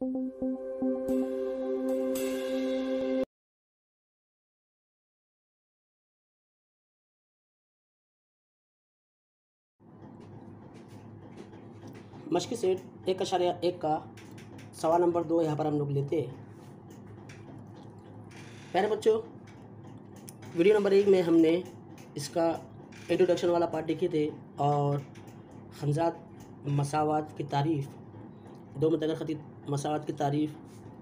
मश्क set 1.1 का सवाल number 2 यहाँ पर हम लोग लेते हैं। प्यारे बच्चों, वीडियो नंबर 1 में हमने इसका इंट्रोडक्शन वाला पार्ट देखे थे और हमजात मसावात की तारीफ़, दो मुतअल्लिक़ खतीब मसावात की तारीफ़,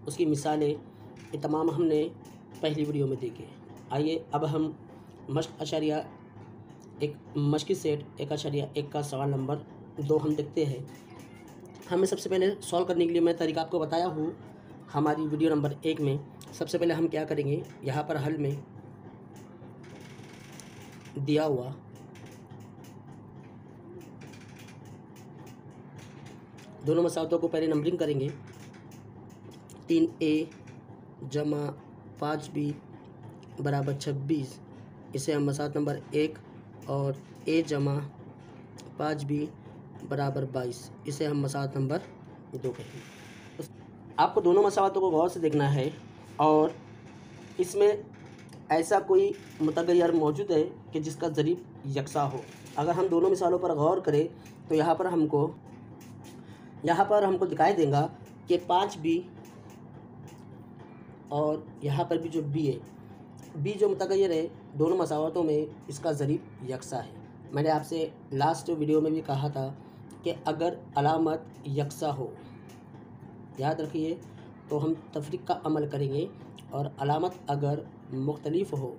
उसकी मिसालें, ये तमाम हमने पहली वीडियो में देखे। आइए अब हम मश्क सेट 1.1 का सवाल नंबर 2 हम देखते हैं। हमें सबसे पहले सॉल्व करने के लिए मैं तरीका आपको बताया हूँ हमारी वीडियो नंबर 1 में। सबसे पहले हम क्या करेंगे, यहाँ पर हल में दिया हुआ दोनों मसावतों को पहले नंबरिंग करेंगे। 3a जमा 5b बराबर 26, इसे हम मसावत नंबर 1, और a जमा 5b बराबर 22, इसे हम मसावत नंबर 2 कहेंगे। आपको दोनों मसावतों को गौर से देखना है और इसमें ऐसा कोई मुतग़य्यर मौजूद है कि जिसका ज़रीब यकसा हो। अगर हम दोनों मिसालों पर गौर करें तो यहाँ पर हमको दिखाई देगा कि 5b और यहाँ पर भी जो b है, b जो मुतग़य्यर है दोनों मसावतों में, इसका ज़रीब यकसा है। मैंने आपसे लास्ट वीडियो में भी कहा था कि अगर अलामत यकसा हो, याद रखिए, तो हम तफरीक का अमल करेंगे, और अलामत अगर मुख्तलिफ हो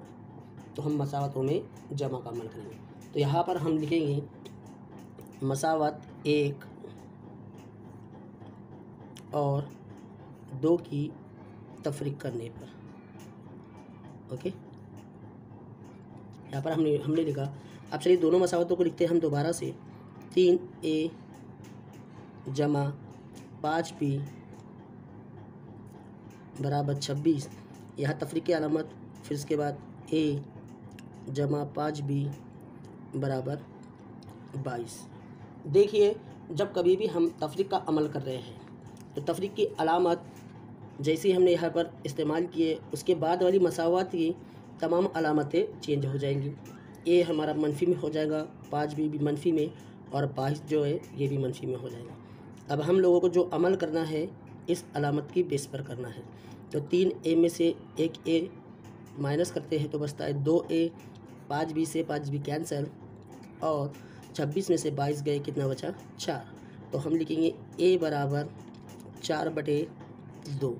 तो हम मसावतों में जमा का अमल करेंगे। तो यहाँ पर हम लिखेंगे मसावत 1 और 2 की तफरीक करने पर। ओके, यहाँ पर हमने लिखा। अब चलिए दोनों मसावतों को लिखते हैं हम दोबारा से। 3a जमा 5b बराबर 26, यहाँ तफरीक की अलामत, फिर इसके बाद a जमा 5b बराबर 22। देखिए, जब कभी भी हम तफरीक का अमल कर रहे हैं तो तफरीक की अलामत जैसे हमने यहाँ पर इस्तेमाल किए, उसके बाद वाली मसावत की तमाम अलामतें चेंज हो जाएंगी। a हमारा मनफी में हो जाएगा, 5b भी मनफी में, और 22 जो है ये भी मनफी में हो जाएगा। अब हम लोगों को जो अमल करना है इस अलामत की बेस पर करना है। तो 3a में से 1a माइनस करते हैं तो बचता है 2a, 5b से 5b कैंसल, और 26 में से 22 गए, कितना बचा? 4। तो हम लिखेंगे a बराबर 4/2,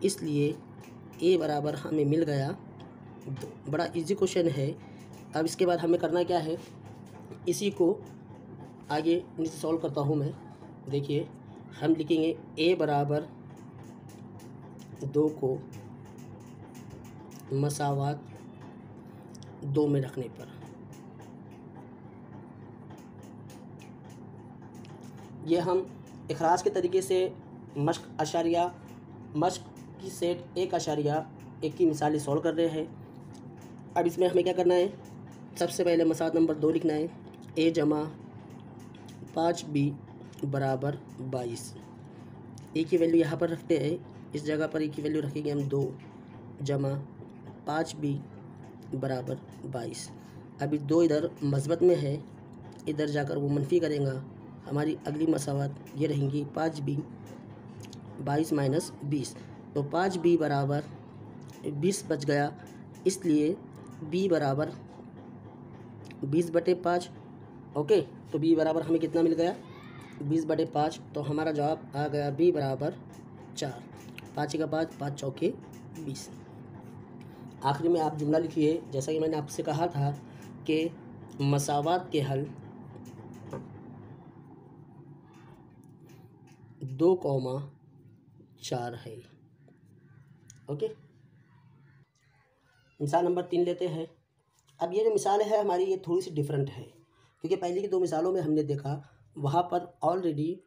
इसलिए a बराबर हमें मिल गया 2। बड़ा इजी क्वेश्चन है। अब इसके बाद हमें करना क्या है, इसी को आगे नीचे सॉल्व करता हूँ मैं। देखिए, हम लिखेंगे a बराबर 2 को मसावत 2 में रखने पर यह हम इखराज के तरीके से मश्क की सेट 1.1 की मिसालें सॉल्व कर रहे हैं। अब इसमें हमें क्या करना है, सबसे पहले मसावत नंबर 2 लिखना है। a जमा 5b बराबर 22, a की वैल्यू यहाँ पर रखते हैं, इस जगह पर a की वैल्यू रखेंगे हम 2 जमा 5b बराबर 22। अभी 2 इधर मस्बत में है, इधर जाकर वो मनफी करेगा। हमारी अगली मसावत ये रहेंगी 5b 22 माइनस 20, तो 5b बराबर 20 बच गया, इसलिए b बराबर 20/5। ओके, तो b बराबर हमें कितना मिल गया? 20/5। तो हमारा जवाब आ गया b बराबर 4। 5 का 5, 5 चौके 20। आखिरी में आप जुमला लिखिए, जैसा कि मैंने आपसे कहा था कि मसावत के हल 2,4 है। ओके, मिसाल नंबर 3 लेते हैं। अब ये जो मिसाल है हमारी, ये थोड़ी सी डिफरेंट है, क्योंकि पहले की 2 मिसालों में हमने देखा वहाँ पर ऑलरेडी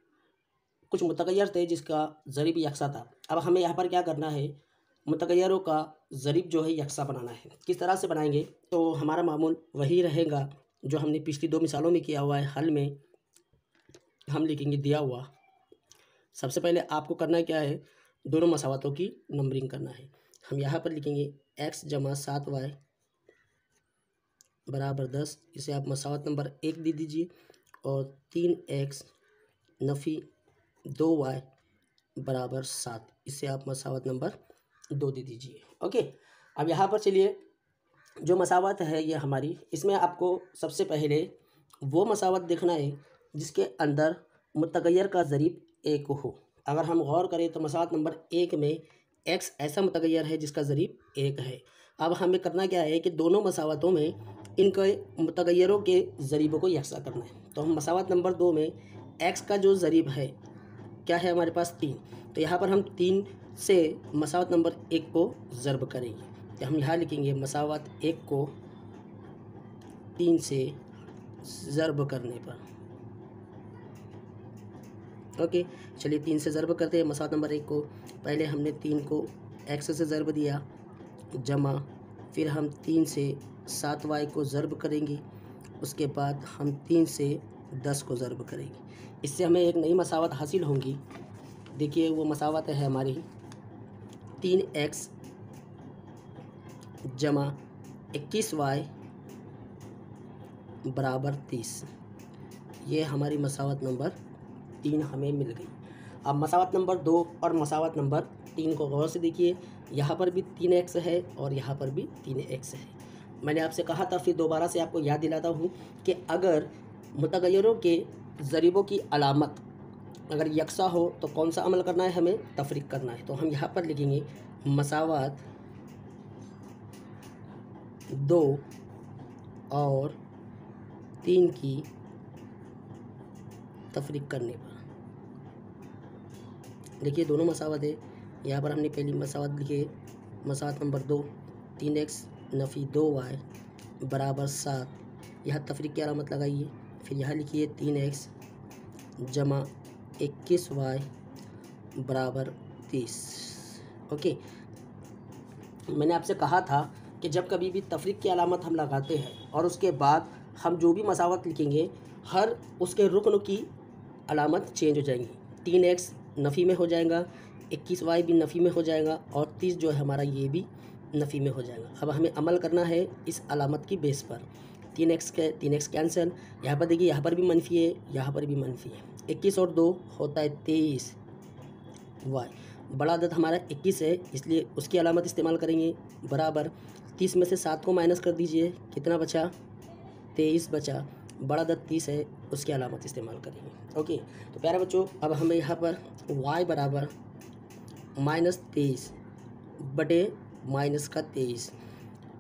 कुछ मुतग़य्यर थे जिसका ज़रीब यकसा था। अब हमें यहाँ पर क्या करना है, मुतग़य्यरों का ज़रीब जो है यकसा बनाना है। किस तरह से बनाएंगे, तो हमारा मामूल वही रहेगा जो हमने पिछली 2 मिसालों में किया हुआ है। हल में हम लिखेंगे दिया हुआ। सबसे पहले आपको करना क्या है, दोनों मसावतों की नंबरिंग करना है। हम यहाँ पर लिखेंगे x जमा 7y बराबर 10, इसे आप मसावत नंबर 1 दे दीजिए, और 3x नफ़ी 2y बराबर 7, इसे आप मसावत नंबर 2 दे दीजिए। ओके, अब यहाँ पर चलिए जो मसावत है ये हमारी, इसमें आपको सबसे पहले वो मसावत देखना है जिसके अंदर मुतगय्यर का ज़रीब 1 हो। अगर हम गौर करें तो मसावत नंबर 1 में x ऐसा मुतगय्यर है जिसका ज़रीब 1 है। अब हमें करना क्या है कि दोनों मसावतों में इनके मुतगय्यरों के ज़रीबों को यकसा करना है। तो हम मसावत नंबर 2 में x का जो ज़रीब है क्या है हमारे पास 3, तो यहाँ पर हम 3 से मसावत नंबर 1 को ज़र्ब करेंगे। तो हम यहाँ लिखेंगे मसावत 1 को 3 से ज़र्ब करने पर। ओके, चलिए 3 से ज़र्ब करते हैं मसावत नंबर 1 को। पहले हमने 3 को x से ज़र्ब दिया, जमा, फिर हम 3 से 7y को ज़र्ब करेंगे, उसके बाद हम 3 से 10 को ज़र्ब करेंगे। इससे हमें एक नई मसावत हासिल होंगी। देखिए वो मसावत है हमारी 3x जमा 21y बराबर 30। ये हमारी मसावत नंबर 3 हमें मिल गई। अब मसावत नंबर 2 और मसावत नंबर 3 को गौर से देखिए, यहाँ पर भी 3x है और यहाँ पर भी 3x है। मैंने आपसे कहा था, फिर दोबारा से आपको याद दिलाता हूँ कि अगर मुतगय्यरों के ज़रीबों की अलामत अगर यकसा हो तो कौन सा अमल करना है, हमें तफरीक करना है। तो हम यहाँ पर लिखेंगे मसावत 2 और 3 की तफरीक करने पर। देखिए दोनों मसावत है, यहाँ पर हमने पहली मसावत लिखे मसावत नंबर 2 3x नफ़ी 2y बराबर 7, यहाँ तफरीक की अलामत लगाइए। फिर यहाँ लिखिए 3x जमा 21y बराबर 30। ओके, मैंने आपसे कहा था कि जब कभी भी तफरीक की अलामत हम लगाते हैं और उसके बाद हम जो भी मसावत लिखेंगे हर उसके रुकन की अलामत चेंज हो जाएंगी। 3x नफ़ी में हो जाएगा, 21y भी नफ़ी में हो जाएगा, और 30 जो है हमारा ये भी नफ़ी में हो जाएगा। अब हमें अमल करना है इस अलामत की बेस पर। 3x कैंसिल, यहाँ पर देखिए यहाँ पर भी मनफी है, यहाँ पर भी मनफी है। 21 और 2 होता है 23, y बड़ा अदद हमारा 21 है इसलिए उसकी अलामत इस्तेमाल करेंगे, बराबर 30 में से 7 को माइनस कर दीजिए, कितना बचा, 23 बचा, बड़ा अदद 30 है उसकी अलामत इस्तेमाल करेंगे। ओके, तो प्यारे बच्चों अब हमें यहाँ पर y बराबर -23 बटे -23।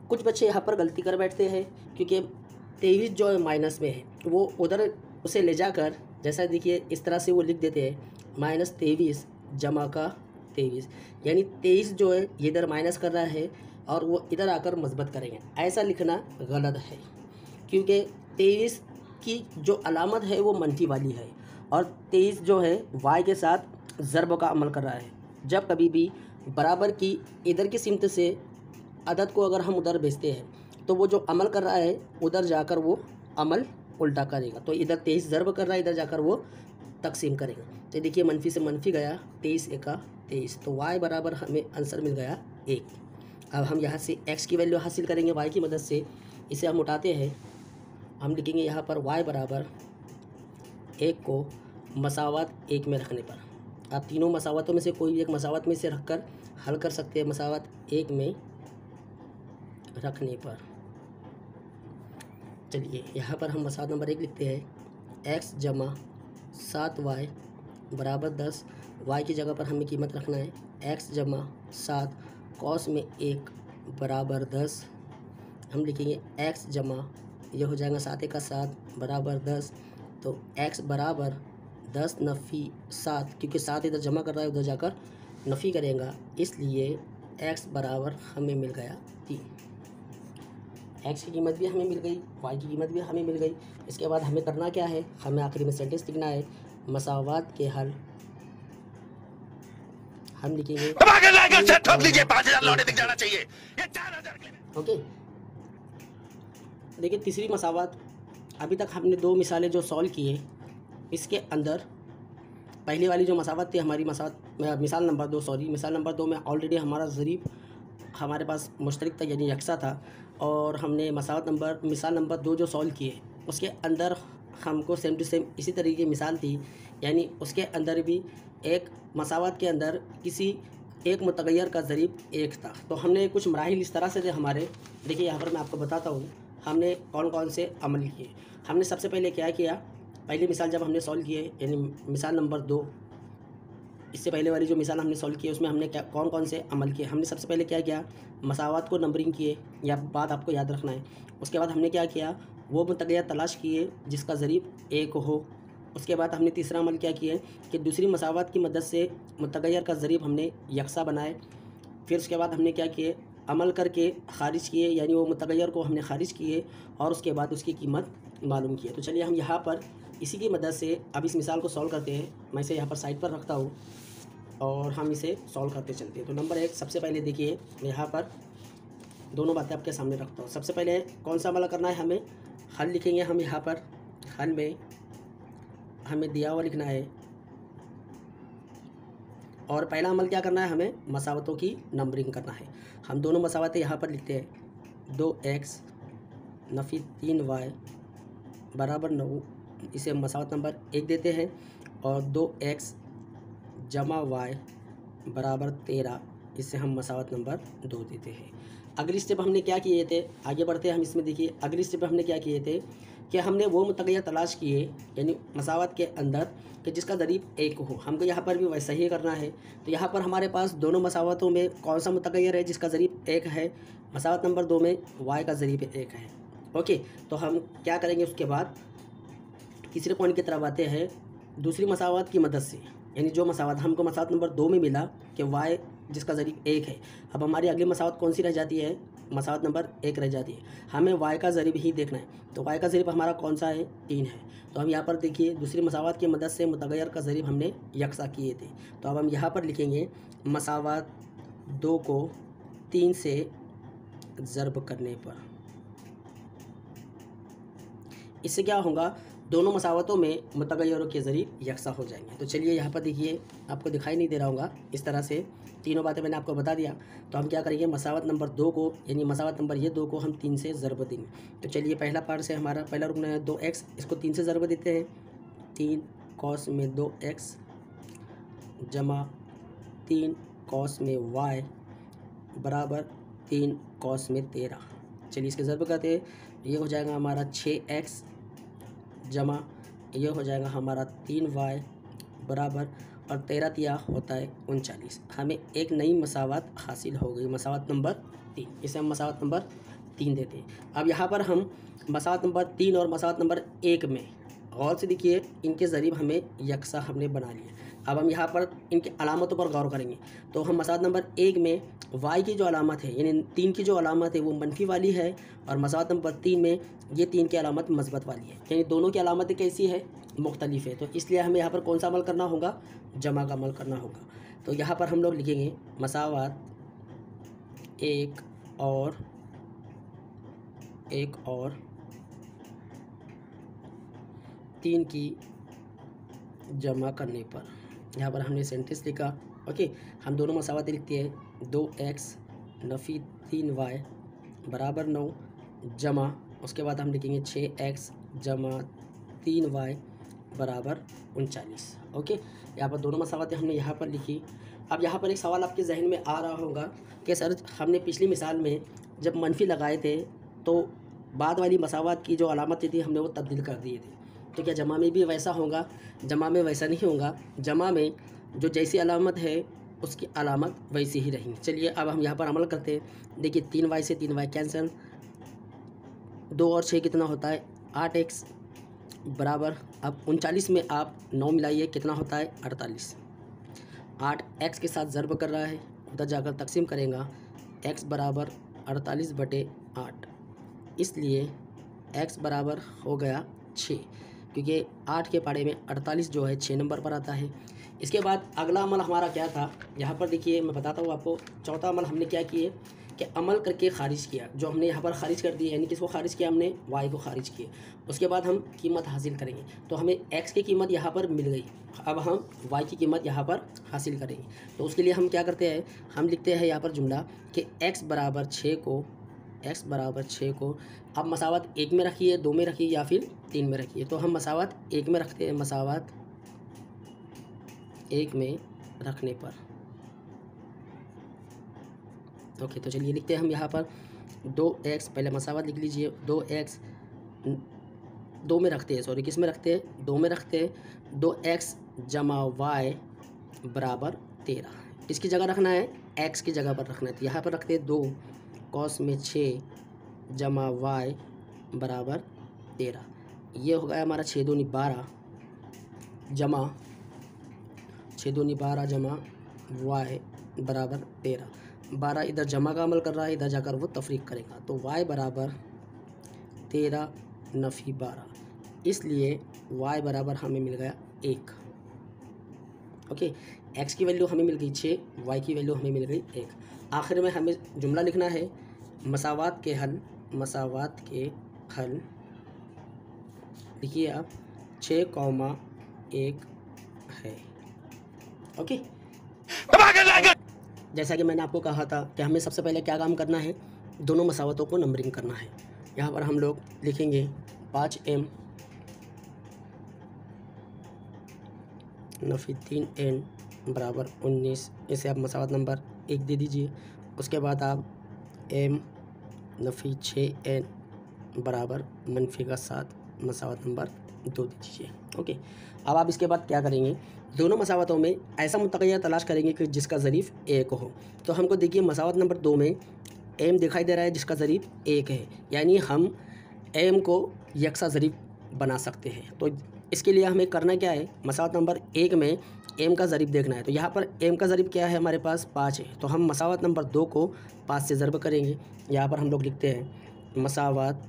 कुछ बच्चे यहाँ पर गलती कर बैठते हैं क्योंकि 23 जो है माइनस में है, वो उधर उसे ले जाकर जैसा देखिए इस तरह से वो लिख देते हैं -23 जमा का 23, यानी 23 जो है ये इधर माइनस कर रहा है और वो इधर आकर मस्बत करेंगे। ऐसा लिखना गलत है क्योंकि 23 की जो अलामत है वो मनफी वाली है और 23 जो है y के साथ ज़र्ब का अमल कर रहा है। जब कभी भी बराबर की इधर की सिमत से अदद को अगर हम उधर भेजते हैं तो वो जो अमल कर रहा है उधर जाकर वो अमल उल्टा करेगा। तो इधर 23 ज़र्ब कर रहा है, इधर जाकर वो तकसीम करेगा। तो देखिए मनफी से मनफी गया, 23 एका 23, तो y बराबर हमें आंसर मिल गया 1। अब हम यहाँ से x की वैल्यू हासिल करेंगे y की मदद से। इसे हम उठाते हैं, हम लिखेंगे यहाँ पर y बराबर 1 को मसावत 1 में रखने पर। आप तीनों मसावतों में से कोई भी एक मसावत में से रखकर हल कर सकते हैं। मसावत 1 में रखने पर चलिए यहाँ पर हम मसावत नंबर 1 लिखते हैं, x जमा 7y बराबर 10। y की जगह पर हमें कीमत रखना है x जमा 7 कॉस में 1 बराबर 10। हम लिखेंगे x जमा, यह हो जाएगा 7 का 7 बराबर 10, तो x बराबर 10 नफ़ी 7, क्योंकि 7 इधर जमा कर रहा है उधर जाकर नफ़ी करेगा, इसलिए x बराबर हमें मिल गया 3। x की कीमत भी हमें मिल गई, y की कीमत भी हमें मिल गई। इसके बाद हमें करना क्या है, हमें आखिरी में सेंटेंस लिखना है, मसावात के हल हम लिखेंगे ओके। देखिए तीसरी मसावात, अभी तक हमने 2 मिसालें जो सॉल्व किए, इसके अंदर पहली वाली जो मसावत थी हमारी मिसाल नंबर 2 मिसाल नंबर 2 में ऑलरेडी हमारा ज़रीब हमारे पास मुश्तरक था यानी यकसा था, और हमने मिसाल नंबर 2 जो सॉल्व किए उसके अंदर हमको सेम टू सेम इसी तरीके की मिसाल थी, यानी उसके अंदर भी एक मसावत के अंदर किसी एक मुतगय्यर का ज़रीब एक था। तो हमने कुछ मराहिल इस तरह से थे हमारे, देखिए यहाँ पर मैं आपको बताता हूँ हमने कौन कौन से अमल किए। हमने सबसे पहले क्या किया, पहली मिसाल जब हमने सॉल्व किए यानी मिसाल नंबर 2, इससे पहले वाली जो मिसाल हमने सॉल्व की उसमें हमने क्या कौन कौन से अमल किए। हमने सबसे पहले क्या किया, मसावत को नंबरिंग किए, या बात आपको याद रखना है। उसके बाद हमने क्या किया, वो मुतगय्यर तलाश किए जिसका ज़रीब एक हो। उसके बाद हमने तीसरा अमल क्या किया कि दूसरी मसावत की मदद से मुतगय्यर का ज़रीब हमने यकसा बनाए। फिर उसके बाद हमने क्या किए, अमल करके ख़ारिज किए, यानी वो मुतगय्यर को हमने ख़ारिज किए और उसके बाद उसकी कीमत मालूम किए। तो चलिए हम यहाँ पर इसी की मदद से अब इस मिसाल को सॉल्व करते हैं। मैं इसे यहाँ पर साइड पर रखता हूँ और हम इसे सॉल्व करते चलते हैं। तो नंबर 1, सबसे पहले देखिए मैं यहाँ पर दोनों बातें आपके सामने रखता हूँ। सबसे पहले कौन सा अमल करना है, हमें हल लिखेंगे। हम यहाँ पर हल में हमें दिया हुआ लिखना है, और पहला अमल क्या करना है, हमें मसावतों की नंबरिंग करना है। हम दोनों मसावतें यहाँ पर लिखते हैं। 2x नफ़ी 3y बराबर 9, इसे हम मसावत नंबर 1 देते हैं, और 2x जमा y बराबर 13, इससे हम मसावत नंबर 2 देते हैं। अगली स्टेप हमने क्या किए थे, आगे बढ़ते हैं हम इसमें। देखिए अगली स्टेप हमने क्या किए थे कि हमने वो मुतगय्यर तलाश किए यानी मसावत के अंदर कि जिसका ज़रीब एक हो। हमको यहाँ पर भी वैसा ही करना है। तो यहाँ पर हमारे पास दोनों मसावतों में कौन सा मुतगय्यर है जिसका ज़रीब एक है, मसावत नंबर 2 में y का ज़रीब एक है। ओके, तो हम क्या करेंगे, उसके बाद तीसरे पॉइंट की तरफ आते हैं। दूसरी मसावत की मदद से, यानी जो मसावत हमको मसावत नंबर 2 में मिला कि y जिसका ज़रीब एक है, अब हमारी अगली मसावत कौन सी रह जाती है, मसावत नंबर 1 रह जाती है। हमें y का ज़रीब ही देखना है। तो y का ज़रीब हमारा कौन सा है, 3 है। तो हम यहाँ पर देखिए दूसरी मसावत की मदद से मुतगय्यर का ज़रीब हमने यकसा किए थे। तो अब हम यहाँ पर लिखेंगे मसावत 2 को 3 से ज़र्ब करने पर, इससे क्या होगा, दोनों मसावतों में मुतगय्यरों के ज़रीब यकसा हो जाएंगे। तो चलिए यहाँ पर देखिए, आपको दिखाई नहीं दे रहा होगा, इस तरह से तीनों बातें मैंने आपको बता दिया। तो हम क्या करेंगे, मसावत नंबर 2 को यानी मसावत नंबर ये 2 को हम 3 से ज़रब देंगे। तो चलिए पहला पार्ट से हमारा पहला रुकना है 2x, इसको 3 से ज़रब देते हैं। 3 कॉस में 2x जमा 3 कॉस में y बराबर 3 कॉस में 13। चलिए इसके ज़रब करते हैं। ये हो जाएगा हमारा 6x जमा ये हो जाएगा हमारा 3y बराबर, और 13 तिया होता है 39। हमें एक नई मसावत हासिल हो गई, मसावत नंबर 3। इसे हम मसावत नंबर 3 देते हैं। अब यहाँ पर हम मसावत नंबर 3 और मसावत नंबर 1 में गौर से देखिए, इनके ज़रीब हमें यकसा हमने बना लिया। अब हम यहाँ पर इनकी अलामतों पर गौर करेंगे। तो हम मसावत नंबर 1 में y की जो अलामत है यानी 3 की जो अलामत है वो मनफी वाली है, और मसावत नंबर 3 में ये 3 की अलामत मस्बत वाली है, यानी दोनों की अलामतें कैसी है, मुख्तलिफ है। तो इसलिए हमें यहाँ पर कौन सा अमल करना होगा, जमा का अमल करना होगा। तो यहाँ पर हम लोग लिखेंगे मसावत 1 और 3 की जमा करने पर, यहाँ पर हमने सेंटेंस लिखा। ओके, हम दोनों मसावतें लिखते हैं। 2x नफ़ी 3y बराबर 9 जमा, उसके बाद हम लिखेंगे 6x जमा 3y बराबर 39। ओके, यहाँ पर दोनों मसावतें हमने यहाँ पर लिखी। अब यहाँ पर एक सवाल आपके जहन में आ रहा होगा कि सर हमने पिछली मिसाल में जब मनफी लगाए थे तो बाद वाली मसावत की जो अलामत थी हमने वो तब्दील कर दिए थे, तो क्या जमा में भी वैसा होगा? जमा में वैसा नहीं होगा। जमा में जो जैसी अलामत है उसकी अलामत वैसी ही रहेंगी। चलिए अब हम यहाँ पर अमल करते हैं। देखिए 3y से 3y कैंसिल, 2 और 6 कितना होता है, 8x बराबर, अब 39 में आप 9 मिलाइए कितना होता है, 48। 8x के साथ ज़र्ब कर रहा है, उधर जाकर तकसीम करेगा, x बराबर 48/8, इसलिए x बराबर हो गया 6। क्योंकि 8 के पाड़े में 48 जो है 6 नंबर पर आता है। इसके बाद अगला अमल हमारा क्या था, यहाँ पर देखिए मैं बताता हूँ आपको। चौथा अमल हमने क्या किए कि अमल करके ख़ारिज किया, जो हमने यहाँ पर ख़ारिज कर दिया, यानी किसको ख़ारिज किया हमने, वाई को ख़ारिज किया। उसके बाद हम कीमत हासिल करेंगे, तो हमें एक्स की कीमत यहाँ पर मिल गई, अब हम वाई की कीमत यहाँ पर हासिल करेंगे। तो उसके लिए हम क्या करते हैं, हम लिखते हैं यहाँ पर जुमला कि x बराबर 6 को अब मसावत 1 में रखिए, 2 में रखिए या फिर 3 में रखिए। तो हम मसावत 1 में रखते हैं, मसावत 1 में रखने पर ओके। तो चलिए लिखते हैं हम यहाँ पर 2x, पहले मसावत लिख लीजिए, 2x 2 में रखते हैं, सॉरी किस में रखते हैं, 2 में रखते हैं। 2x जमा y बराबर 13, इसकी जगह रखना है, x की जगह पर रखना है। तो यहाँ पर रखते हैं 2 cos में 6 जमा y बराबर 13। ये हो गया हमारा 6 दूनी 12 जमा 6 दूनी 12 जमा y बराबर 13। 12 इधर जमा का अमल कर रहा है, इधर जाकर वो तफरीक करेगा। तो y बराबर 13 नफ़ी 12, इसलिए y बराबर हमें मिल गया 1। ओके, x की वैल्यू हमें मिल गई 6, y की वैल्यू हमें मिल गई 1। आखिर में हमें जुमला लिखना है, मसावात के हल लिखिए आप 6,1 है। ओके, जैसा कि मैंने आपको कहा था कि हमें सबसे पहले क्या काम करना है, दोनों मसावतों को नंबरिंग करना है। यहाँ पर हम लोग लिखेंगे 5m नफ़ी 3n बराबर 19, इसे आप मसावत नंबर 1 दे दीजिए। उसके बाद आप m नफ़ी 6n बराबर मनफी का 7 मसावत नंबर 2 दे दीजिए। ओके, अब आप इसके बाद क्या करेंगे, दोनों मसावतों में ऐसा मुतग़य्यर तलाश करेंगे कि जिसका ज़रीफ़ 1 हो। तो हमको देखिए मसावत नंबर 2 में m दिखाई दे रहा है जिसका ज़रीफ़ 1 है, यानी हम m को यकसा ज़रीफ़ बना सकते हैं। तो इसके लिए हमें करना क्या है, मसावत नंबर 1 में m का ज़रीफ़ देखना है। तो यहाँ पर m का ज़रीफ़ क्या है, हमारे पास 5 है। तो हम मसावत नंबर 2 को 5 से ज़रब करेंगे। यहाँ पर हम लोग लिखते हैं मसावत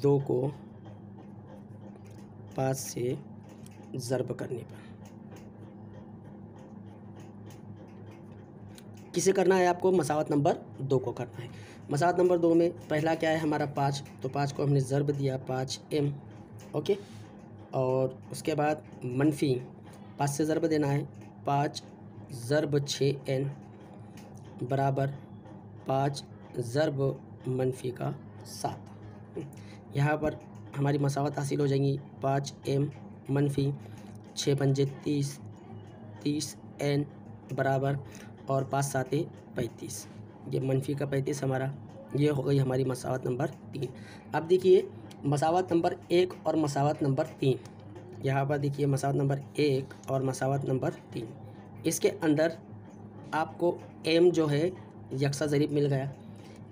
2 को 5 से ज़रब करने पर किसे करना है, आपको मसावत नंबर 2 को करना है। मसावत नंबर 2 में पहला क्या है हमारा 5, तो 5 को हमने ज़रब दिया 5m। ओके, और उसके बाद मनफी 5 से ज़रब देना है, 5 ज़रब 6n बराबर 5 ज़रब मनफी का 7। यहाँ पर हमारी मसावत हासिल हो जाएंगी 5m मनफी 6 पंजे 30, 30n बराबर और 5 7 35, ये मनफी का 35 हमारा, ये हो गई हमारी मसावत नंबर 3। अब देखिए मसावत नंबर 1 और मसावत नंबर 3, यहाँ पर देखिए मसावत नंबर 1 और मसावत नंबर 3, इसके अंदर आपको m जो है यकसा ज़रीफ़ मिल गया।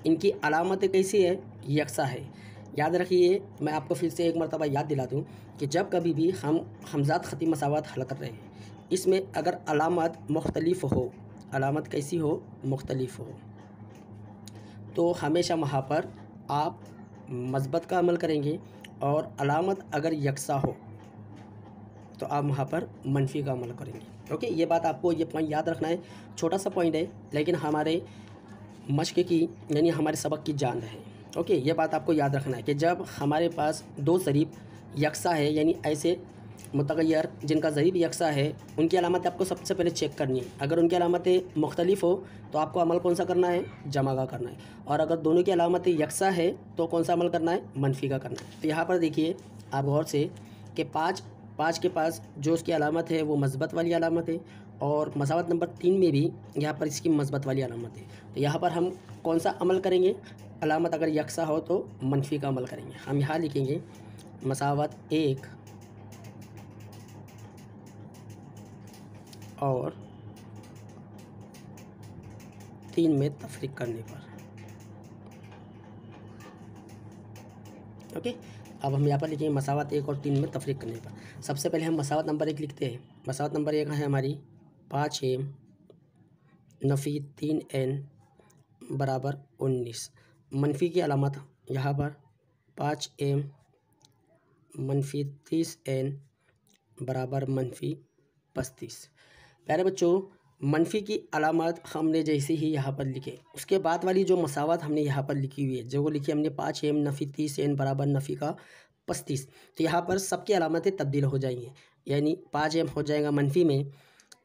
इनकी अलामत कैसी है, यकसा है। याद रखिए, मैं आपको फिर से एक मरतबा याद दिला दूँ कि जब कभी भी हम हमज़ात ख़ती मसावत हल कर रहे हैं, इसमें अगर अलामत मुख्तलिफ हो, अलामत कैसी हो, मुख्तलिफ हो, तो हमेशा वहाँ पर आप मस्बत का अमल करेंगे, और अलामत अगर यकसा हो तो आप वहाँ पर मनफी का अमल करेंगे। ओके, ये बात आपको, ये पॉइंट याद रखना है। छोटा सा पॉइंट है, लेकिन हमारे मश्क की यानी हमारे सबक की जान है। ओके, ये बात आपको याद रखना है कि जब हमारे पास 2 ज़रीफ़ यकसा है, यानी ऐसे मुतग़य्यर जिनका ज़रीफ़ यकसा है, उनकी अलामत आपको सबसे पहले चेक करनी है। अगर उनकी अलामतें मुख्तलिफ हो तो आपको अमल कौन सा करना है, जमा का करना है। और अगर दोनों की अलामतें यकसा है तो कौन सा अमल करना है, मनफी का करना है। तो यहाँ पर देखिए आप गौर से कि 5 के पास जो उसकी अलामत है वो मस्बत वाली अलामत है, और मसावत नंबर 3 में भी यहाँ पर इसकी मस्बत वाली अलामत है। तो यहाँ पर हम कौन सा अमल करेंगे, अलामत अगर यकसा हो तो मनफी का अमल करेंगे। हम यहाँ लिखेंगे मसावत 1 और 3 में तफरीक करने पर। ओके, अब हम यहाँ पर लिखेंगे मसावत 1 और 3 में तफरीक करने पर। सबसे पहले हम मसावत नंबर 1 लिखते हैं। मसावत नंबर 1 है हमारी 5m नफ़ी 3n बराबर 19। मनफी की अलामत यहाँ पर 5m -30n बराबर -35। प्यारे बच्चों, मनफी की अलामत हमने जैसे ही यहाँ पर लिखे, उसके बाद वाली जो मसावत हमने यहाँ पर लिखी हुई है, जो लिखी हमने 5m नफ़ी 30n बराबर नफ़ी का 35, तो यहाँ पर सबकी अलामतें तब्दील हो जाएंगी। यानी 5m हो जाएगा मनफी में,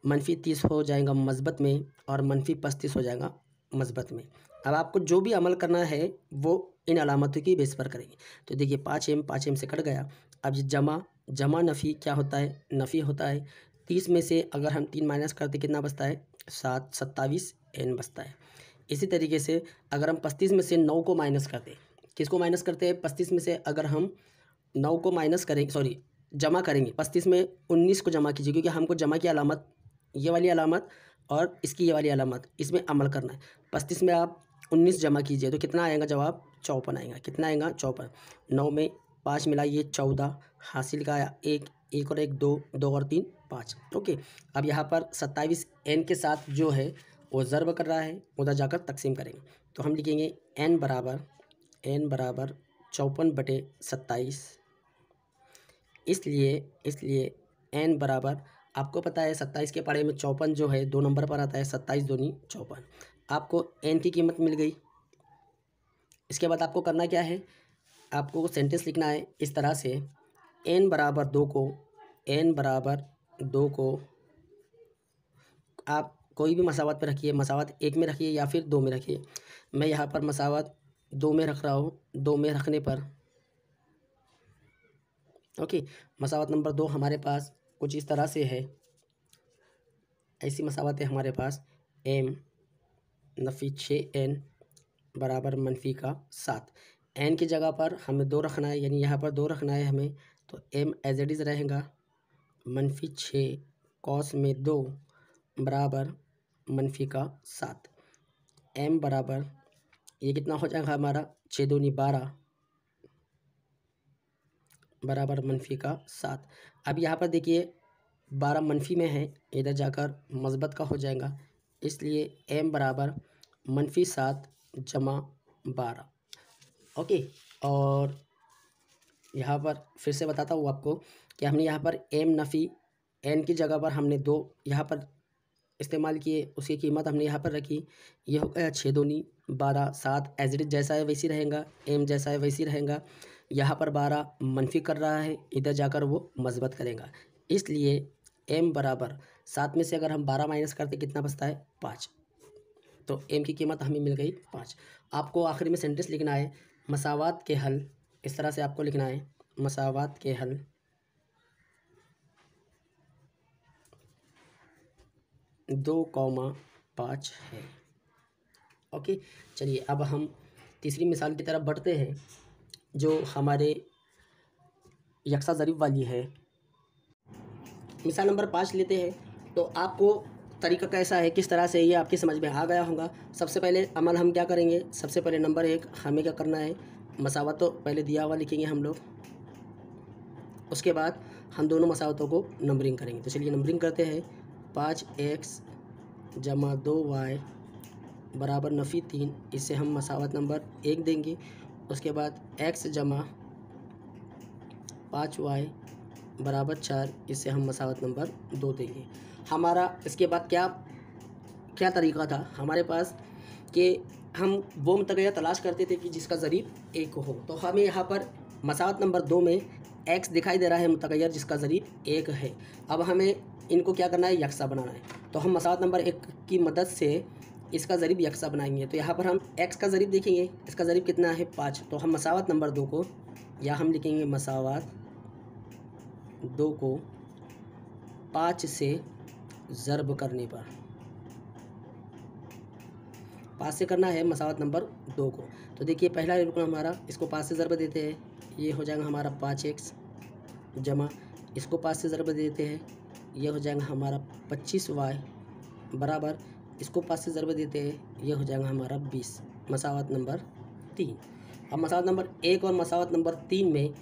-30 हो जाएगा मस्बत में, और -35 हो जाएगा मस्बत में। अब आपको जो भी अमल करना है वो इन अलामतों की बेस पर करेंगे। तो देखिए 5m से कट गया। अब ये जमा नफ़ी क्या होता है? नफ़ी होता है। 30 में से अगर हम 3 माइनस करते कितना बचता है? 27n बचता है। इसी तरीके से अगर हम 35 में से 9 को माइनस करते, किसको माइनस करते हैं? 35 में से अगर हम 9 को माइनस करेंगे, सॉरी जमा करेंगे, 35 में 19 को जमा कीजिए, क्योंकि हमको जमा की अलामत ये वाली अलामत और इसकी ये वाली अलामत, इसमें अमल करना है। 35 में आप 19 जमा कीजिए तो कितना आएगा? जवाब 54 आएगा। कितना आएगा? 54। 9 में 5 मिलाइए 14, हासिल का आया 1, 1 और 1 2, 2 और 3 5। ओके, अब यहाँ पर 27n के साथ जो है वो ज़र्ब कर रहा है, उधर जाकर तकसीम करेंगे। तो हम लिखेंगे n बराबर 54/27। इसलिए n बराबर, आपको पता है 27 के पढ़े में 54 जो है 2 नंबर पर आता है, 27 दूनी 54। आपको n की कीमत मिल गई। इसके बाद आपको करना क्या है? आपको सेंटेंस लिखना है इस तरह से, n बराबर 2 को आप कोई भी मसावत पे रखिए, मसावत 1 में रखिए या फिर 2 में रखिए। मैं यहाँ पर मसावत 2 में रख रहा हूँ। 2 में रखने पर ओके, मसावत नंबर 2 हमारे पास कुछ इस तरह से है। ऐसी मसावत है हमारे पास, m नफ़ी 6n बराबर मनफी का 7। n की जगह पर हमें 2 रखना है, यानी यहाँ पर 2 रखना है हमें, तो m एज इट इज़ रहेगा -6 cos में 2 बराबर मनफी का 7। m बराबर ये कितना हो जाएगा हमारा? 6 दूनी 12 बराबर मनफी का 7। अब यहाँ पर देखिए 12 मनफी में है, इधर जाकर मस्बत का हो जाएगा, इसलिए m बराबर -7 जमा 12। ओके, और यहाँ पर फिर से बताता हूँ आपको कि हमने यहाँ पर m नफ़ी n की जगह पर हमने 2 यहाँ पर इस्तेमाल किए, उसकी कीमत हमने यहाँ पर रखी। ये हो गया 6 दूनी 12, 7 एज इट इज़ जैसा है वैसी रहेगा, m जैसा है वैसी रहेगा। यहाँ पर 12 मनफी कर रहा है, इधर जाकर वो मस्बत करेगा, इसलिए m बराबर 7 में से अगर हम 12 माइनस करते कितना बचता है? 5। तो m की कीमत हमें मिल गई 5। आपको आखिर में सेंटेंस लिखना है, मसावात के हल, इस तरह से आपको लिखना है, मसावात के हल 2,5 है। ओके, चलिए अब हम तीसरी मिसाल की तरफ बढ़ते हैं, जो हमारे यकसा ज़रीब वाली है। मिसाल नंबर 5 लेते हैं। तो आपको तरीका कैसा है, किस तरह से, ये आपकी समझ में आ गया होगा। सबसे पहले अमल हम क्या करेंगे? सबसे पहले नंबर 1 हमें क्या करना है? मसावत तो पहले दिया हुआ लिखेंगे हम लोग, उसके बाद हम दोनों मसावतों को नंबरिंग करेंगे। तो चलिए नंबरिंग करते हैं। 5x जमा 2y बराबर नफ़ी 3, इससे हम मसावत नंबर 1 देंगे। उसके बाद x जमा 5y बराबर 4, इससे हम मसावत नंबर 2 देंगे। हमारा इसके बाद क्या तरीका था हमारे पास कि हम वो मुतगय्यर तलाश करते थे कि जिसका ज़रीब 1 हो। तो हमें यहाँ पर मसावत नंबर 2 में x दिखाई दे रहा है मुतगय्यर जिसका ज़रीब 1 है। अब हमें इनको क्या करना है? यकसा बनाना है। तो हम मसावत नंबर 1 की मदद से इसका ज़रीब यकसा बनाएंगे। तो यहाँ पर हम x का ज़रीब देखेंगे, इसका ज़रीब कितना है? 5। तो हम मसावत नंबर 2 को, या हम लिखेंगे मसावत 2 को 5 से ज़र्ब करने पर, 5 से करना है मसावत नंबर 2 को। तो देखिए पहला रुकन हमारा, इसको 5 से ज़र्ब देते हैं, ये हो जाएगा हमारा 5x जमा, इसको 5 से ज़र्ब देते हैं, ये हो जाएगा हमारा 25y बराबर, इसको 5 से ज़र्ब देते हैं, ये हो जाएगा हमारा 20। मसावत नंबर 3। अब मसावत नंबर 1 और मसावत नंबर 3 में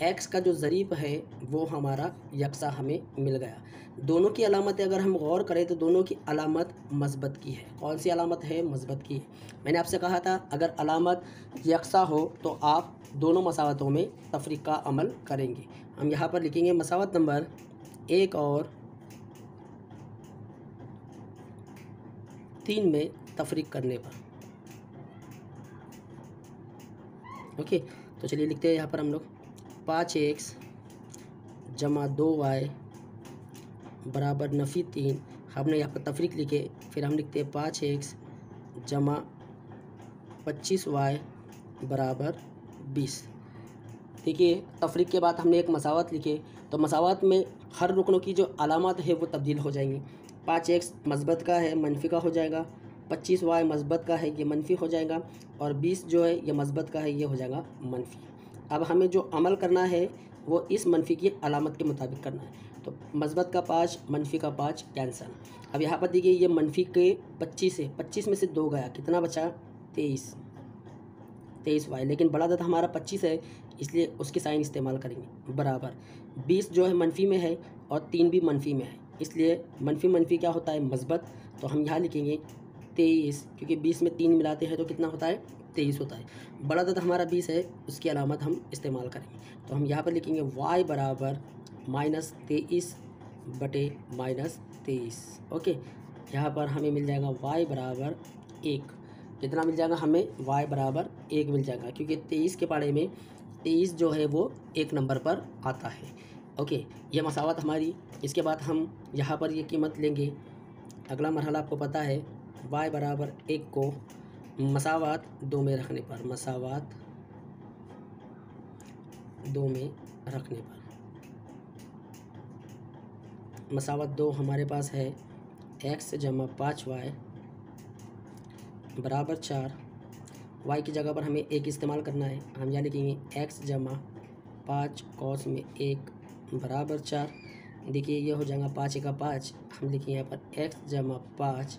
x का जो ज़रीब है वो हमारा यकसा हमें मिल गया। दोनों की अलामतें अगर हम गौर करें तो दोनों की अलामत मस्बत की है। कौन सी अलामत है? मस्बत की है। मैंने आपसे कहा था अगर अलामत यकसा हो तो आप दोनों मसावतों में तफरीक का अमल करेंगे। हम यहाँ पर लिखेंगे मसावत नंबर 1 और 3 में तफरीक करने पर। ओके, तो चलिए लिखते हैं यहाँ पर हम लोग 5x जमा 2y बराबर नफ़ी 3। हमने यहाँ पर तफरीक लिखे, फिर हम लिखते हैं 5x जमा 25y बराबर 20। देखिए, तफरीक के बाद हमने एक मसावत लिखे, तो मसावत में हर रुकनों की जो अलामत है वो तब्दील हो जाएंगी। 5x मस्बत का है मनफी का हो जाएगा, 25y मस्बत का है ये मनफी हो जाएगा, और 20 जो है ये मस्बत का है ये हो जाएगा मनफी। अब हमें जो अमल करना है वो इस मनफी की अलामत के मुताबिक करना है। तो मस्बत का 5 मनफी का 5 कैंसल। अब यहाँ पर देखिए ये मनफी के 25 है, 25 में से 2 गया, कितना बचा 23y, लेकिन बड़ा अदद हमारा 25 है इसलिए उसकी साइन इस्तेमाल करेंगे बराबर 20 जो है मनफी में है और 3 भी मनफी में है, इसलिए मनफी मनफी क्या होता है मस्बत। तो हम यहाँ लिखेंगे 23, क्योंकि 20 में 3 मिलाते हैं तो कितना होता है 23 होता है। बड़ा अदद हमारा 20 है, उसकी अलामत हम इस्तेमाल करेंगे। तो हम यहाँ पर लिखेंगे y बराबर -23 बटे -23। ओके, यहाँ पर हमें मिल जाएगा y बराबर 1। कितना मिल जाएगा हमें y बराबर 1 मिल जाएगा, क्योंकि 23 के पाड़े में 23 जो है वो 1 नंबर पर आता है। ओके, ये मसावत हमारी। इसके बाद हम यहाँ पर ये कीमत लेंगे। अगला मरहला आपको पता है, y बराबर 1 को मसावत 2 में रखने पर, मसावत 2 में रखने पर, मसावत 2 हमारे पास है x जमा 5y बराबर 4। y की जगह पर हमें 1 इस्तेमाल करना है। हम यहाँ लिखेंगे x जमा 5 कॉस में 1 बराबर 4। देखिए ये हो जाएगा 5 का 5, हम लिखेंगे यहाँ पर x जमा 5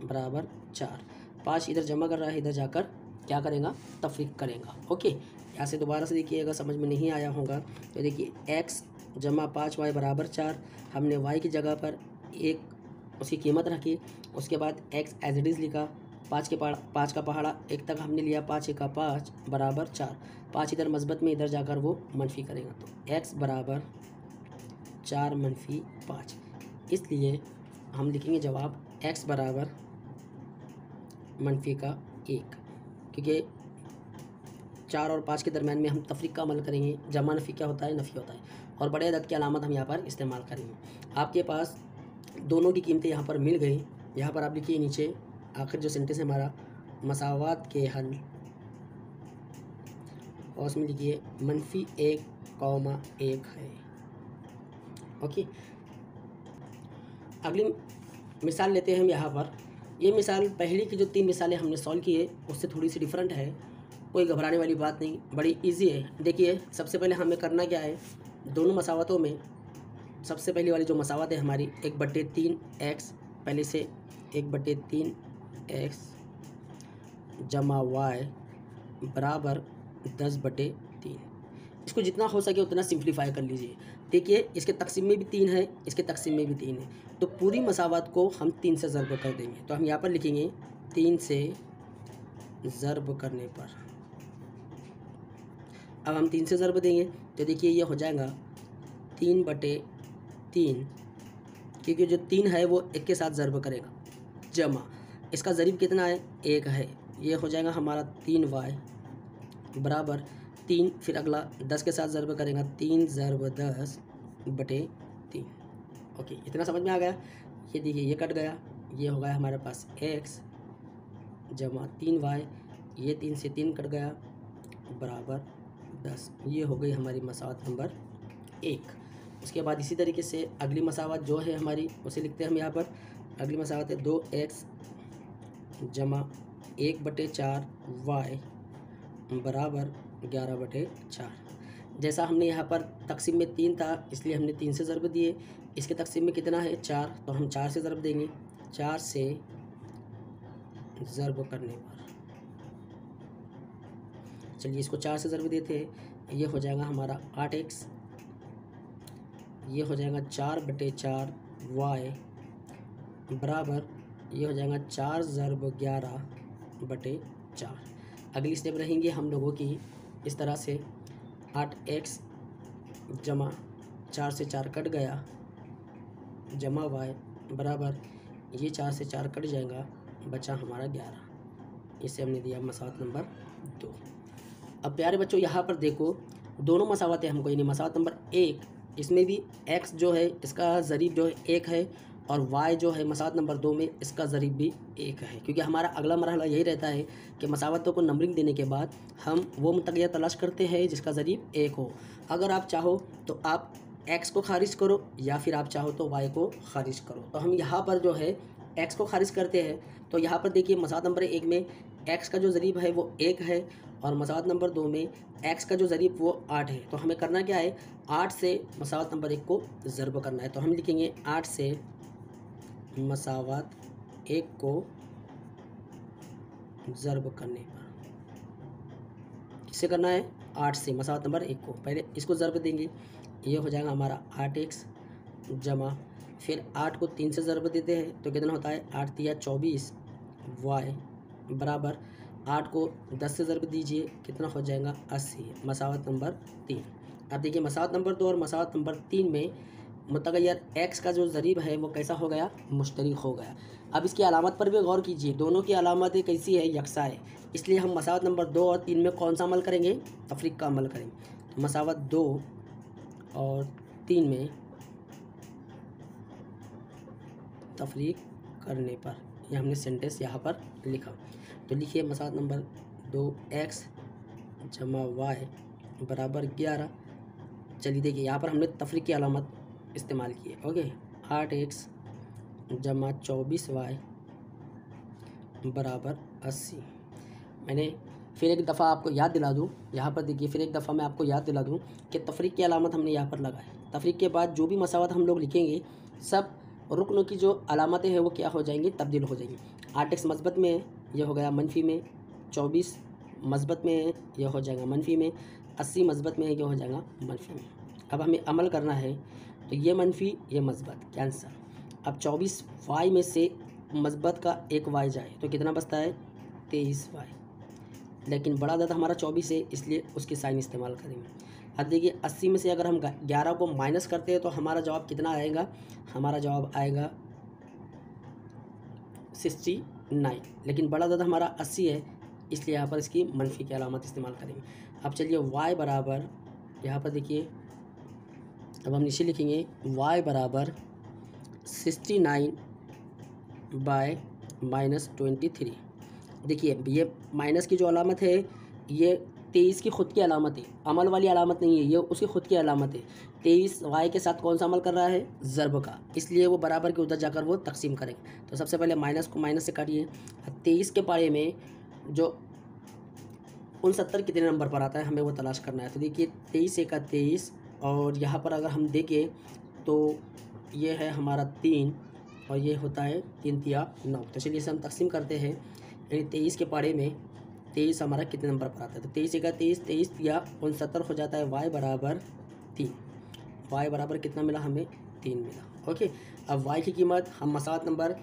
बराबर 4। 5 इधर जमा कर रहा है, इधर जाकर क्या करेगा तफरीक करेगा। ओके, यहाँ से दोबारा से देखिए, अगर समझ में नहीं आया होगा तो देखिए x जमा 5y बराबर 4, हमने y की जगह पर 1 उसकी कीमत रखी, उसके बाद x एज इट इज़ लिखा, 5 का पहाड़ा 1 तक हमने लिया, 5 का 5 बराबर 4। 5 इधर मस्बत में, इधर जाकर वो मनफी करेगा, तो x बराबर 4 मनफी 5। इसलिए हम लिखेंगे जवाब x बराबर मनफी का 1, क्योंकि 4 और 5 के दरम्यान में हम तफरीक का अमल करेंगे। जमा नफ़ी क्या होता है, नफ़ी होता है, और बड़े अदद की अलामत हम यहाँ पर इस्तेमाल करेंगे। आपके पास दोनों की कीमतें यहाँ पर मिल गई। यहाँ पर आप लिखिए नीचे आखिर जो सेंटेंस है हमारा, मसावात के हल, और उसमें लिखिए -1,1 है। ओके, अगली मिसाल लेते हैं हम यहाँ पर। ये मिसाल पहले की जो 3 मिसालें हमने सॉल्व की है उससे थोड़ी सी डिफरेंट है, कोई घबराने वाली बात नहीं, बड़ी इजी है। देखिए, सबसे पहले हमें करना क्या है, दोनों मसावतों में सबसे पहली वाली जो मसावत है हमारी 1/3x, पहले से 1/3x जमा y बराबर 10/3। इसको जितना हो सके उतना सिंप्लीफाई कर लीजिए। देखिए, इसके तकसीम में भी 3 है, इसके तकसीम में भी 3 है, तो पूरी मसावत को हम 3 से ज़र्ब कर देंगे। तो हम यहाँ पर लिखेंगे 3 से ज़र्ब करने पर। अब हम 3 से ज़र्ब देंगे तो देखिए ये हो जाएगा 3/3, क्योंकि जो 3 है वो 1 के साथ ज़र्ब करेगा, जमा इसका ज़रीब कितना है 1 है, ये हो जाएगा हमारा 3y बराबर 3, फिर अगला 10 के साथ ज़र्ब करेगा, 3 ज़र्ब 10/3। ओके, इतना समझ में आ गया। ये देखिए ये कट गया, ये हो गया हमारे पास x जमा 3y, ये 3 से 3 कट गया बराबर 10। ये हो गई हमारी मसावत नंबर 1। उसके बाद इसी तरीके से अगली मसावत जो है हमारी उसे लिखते हैं हम यहाँ पर। अगली मसावत है 2x जमा 1/4y बराबर 11/4। जैसा हमने यहाँ पर तकसीम में 3 था इसलिए हमने 3 से ज़र्ब दिए, इसके तकसीम में कितना है 4, तो हम 4 से ज़र्ब देंगे, 4 से ज़र्ब करने पर। चलिए इसको 4 से ज़र्ब देते हैं, ये हो जाएगा हमारा 8x, ये हो जाएगा 4/4y बराबर, ये हो जाएगा 4 ज़र्ब 11/4। अगली स्टेप रहेंगी हम लोगों की इस तरह से 8x जमा 4 से 4 कट गया जमा y बराबर ये 4 से 4 कट जाएगा, बचा हमारा 11। इसे हमने दिया मसावत नंबर 2। अब प्यारे बच्चों यहाँ पर देखो दोनों मसावत है हमको, यानी मसावत नंबर 1 इसमें भी x जो है इसका ज़रीब जो है 1 है और y जो है मसावत नंबर 2 में इसका ज़रीब भी 1 है, क्योंकि हमारा अगला मरहला यही रहता है कि मसावतों को नंबरिंग देने के बाद हम वो मुतग़य्यर तलाश करते हैं जिसका ज़रीब 1 हो। अगर आप चाहो तो आप x को खारिज करो या फिर आप चाहो तो y को खारिज करो। तो हम यहाँ पर जो है x को खारिज करते हैं, तो यहाँ पर देखिए मसावत नंबर 1 में x का जो ज़रीब है वो 1 है और मसावत नंबर 2 में x का जो ज़रीब वो 8 है। तो हमें करना क्या है, 8 से मसावत नंबर 1 को ज़र्ब करना है। तो हम लिखेंगे 8 से मसावत 1 को ज़र्ब करने पर, किससे करना है, 8 से मसावत नंबर 1 को। पहले इसको ज़र्ब देंगे, ये हो जाएगा हमारा 8x जमा फिर 8 को 3 से ज़र्ब देते हैं तो कितना होता है, 8 तिया 24 y बराबर 8 को 10 से ज़र्ब दीजिए, कितना हो जाएगा 80, मसावत नंबर 3। अब देखिए मसावत नंबर 2 और मसावत नंबर 3 में मुतग़य्यर x का जो ज़रीब है वो कैसा हो गया, मुश्तरिक हो गया। अब इसकी अलामत पर भी गौर कीजिए, दोनों की अलामतें कैसी है, यकसा है। इसलिए हम मसावत नंबर 2 और 3 में कौन सा अमल करेंगे, तफरीक का अमल करेंगे। तो मसावत 2 और 3 में तफरीक करने पर, यह हमने सेंटेंस यहाँ पर लिखा। तो लिखिए मसावत नंबर 2x जमा y बराबर 11। चलिए देखिए यहाँ पर हमने तफरीक की अलामत इस्तेमाल की है। ओके, 8x जमा 24y बराबर 80। मैंने फिर एक दफ़ा आपको याद दिला दूँ, यहाँ पर देखिए फिर एक दफ़ा मैं आपको याद दिला दूँ कि तफरीक की अलामत हमने यहाँ पर लगाई। तफरीक के बाद जो भी मसावत हम लोग लिखेंगे सब रुकनों की जो अलामतें हैं वो क्या हो जाएंगी, तब्दील हो जाएंगी। 8x मस्बत में है, ये हो गया मनफी में, 24 मस्बत में है, ये हो जाएगा मनफी में, 80 मस्बत में है, ये हो जाएगा मनफी में। अब हमें अमल करना है, तो ये मनफी ये मस्बत कैंसर। अब 24 y में से मस्बत का एक y जाए तो कितना बचता है, 23y, लेकिन बड़ा अदद हमारा 24 है इसलिए उसकी साइन इस्तेमाल करेंगे। अब देखिए 80 में से अगर हम 11 को माइनस करते हैं तो हमारा जवाब कितना आएगा, हमारा जवाब आएगा 69, लेकिन बड़ा अदद हमारा 80 है इसलिए यहाँ पर इसकी मनफी की अलामत इस्तेमाल करेंगे। अब चलिए y बराबर, यहाँ पर देखिए अब हम नीचे लिखेंगे y बराबर 69 बाय -23। देखिए ये माइनस की जो अलामत है ये 23 की ख़ुद की अलामत है, अमल वाली अलामत नहीं है, ये उसकी ख़ुद की अलामत है। 23 y के साथ कौन सा अमल कर रहा है, ज़र्ब का, इसलिए वो बराबर के उधर जाकर वो तकसीम करेंगे। तो सबसे पहले माइनस को माइनस से काटिए। 23 के पारे में जो 69 कितने नंबर पर आता है हमें वो तलाश करना है। तो देखिए 23 का 23 और यहाँ पर अगर हम देखें तो ये है हमारा 3 और ये होता है 3 तिया 9। तो चलिए इसे हम तकसीम करते हैं, यानी 23 के पारे में 23 हमारा कितने नंबर पर आता है, तो 23 का 23, 23 तिया 69 हो जाता है, y बराबर 3। y बराबर कितना मिला हमें, 3 मिला। ओके, अब y की कीमत हम मसावत नंबर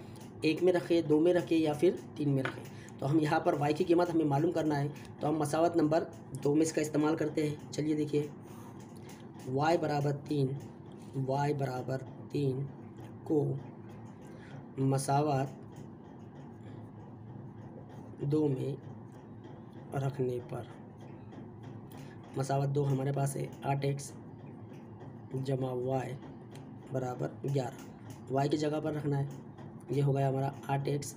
1 में रखें, 2 में रखें या फिर 3 में रखें। तो हम यहाँ पर y की कीमत हमें मालूम करना है, तो हम मसावत नंबर 2 में इसका इस्तेमाल करते हैं। चलिए देखिए y बराबर 3 को मसावत 2 में रखने पर, मसावत 2 हमारे पास है 8x जमा y बराबर 11, y की जगह पर रखना है, ये हो गया हमारा 8x